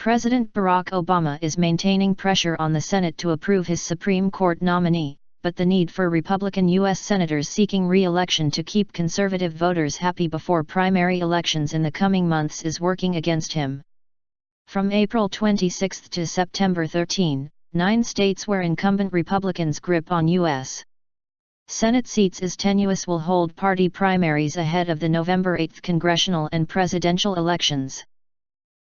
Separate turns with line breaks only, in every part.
President Barack Obama is maintaining pressure on the Senate to approve his Supreme Court nominee, but the need for Republican U.S. senators seeking re-election to keep conservative voters happy before primary elections in the coming months is working against him. From April 26 to September 13, 9 states where incumbent Republicans' grip on U.S. Senate seats is tenuous will hold party primaries ahead of the November 8 congressional and presidential elections.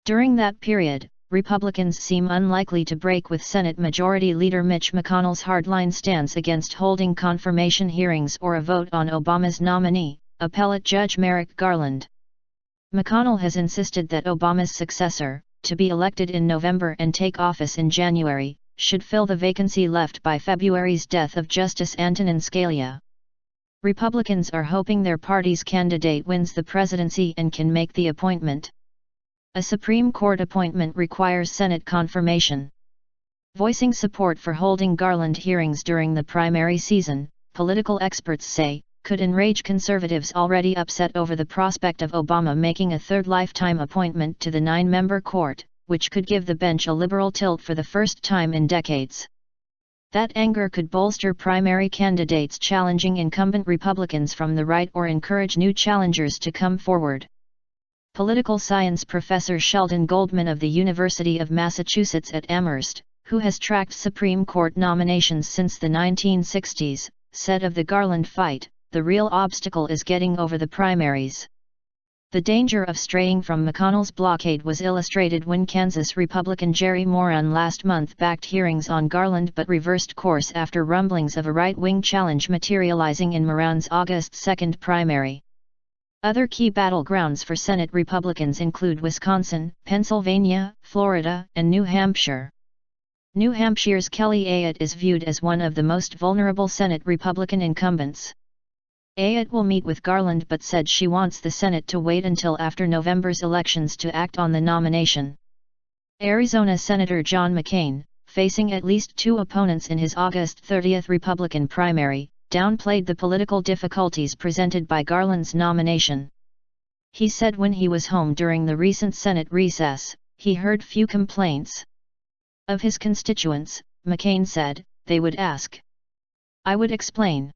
During that period, Republicans seem unlikely to break with Senate Majority Leader Mitch McConnell's hardline stance against holding confirmation hearings or a vote on Obama's nominee, appellate Judge Merrick Garland. McConnell has insisted that Obama's successor, to be elected in November and take office in January, should fill the vacancy left by February's death of Justice Antonin Scalia. Republicans are hoping their party's candidate wins the presidency and can make the appointment. A Supreme Court appointment requires Senate confirmation. Voicing support for holding Garland hearings during the primary season, political experts say, could enrage conservatives already upset over the prospect of Obama making a third lifetime appointment to the 9-member court, which could give the bench a liberal tilt for the first time in decades. That anger could bolster primary candidates challenging incumbent Republicans from the right or encourage new challengers to come forward. Political science professor Sheldon Goldman of the University of Massachusetts at Amherst, who has tracked Supreme Court nominations since the 1960s, said of the Garland fight, "The real obstacle is getting over the primaries." The danger of straying from McConnell's blockade was illustrated when Kansas Republican Jerry Moran last month backed hearings on Garland but reversed course after rumblings of a right-wing challenge materializing in Moran's August 2 primary. Other key battlegrounds for Senate Republicans include Wisconsin, Pennsylvania, Florida, and New Hampshire. New Hampshire's Kelly Ayotte is viewed as one of the most vulnerable Senate Republican incumbents. Ayotte will meet with Garland but said she wants the Senate to wait until after November's elections to act on the nomination. Arizona Senator John McCain, facing at least 2 opponents in his August 30 Republican primary, downplayed the political difficulties presented by Garland's nomination. He said when he was home during the recent Senate recess, he heard few complaints of his constituents. McCain said, "They would ask. I would explain."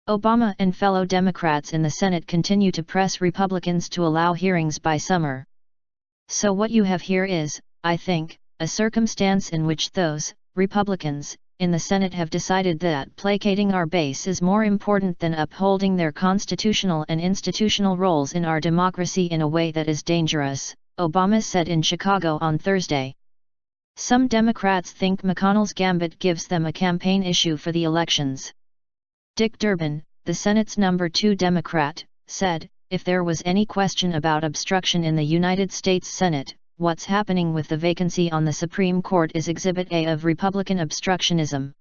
Obama and fellow Democrats in the Senate continue to press Republicans to allow hearings by summer. So what you have here is, I think, a circumstance in which those Republicans in the Senate have decided that placating our base is more important than upholding their constitutional and institutional roles in our democracy in a way that is dangerous, Obama said in Chicago on Thursday. Some Democrats think McConnell's gambit gives them a campaign issue for the elections. Dick Durbin, the Senate's number 2 Democrat, said, "If there was any question about obstruction in the United States Senate, what's happening with the vacancy on the Supreme Court is Exhibit A of Republican obstructionism."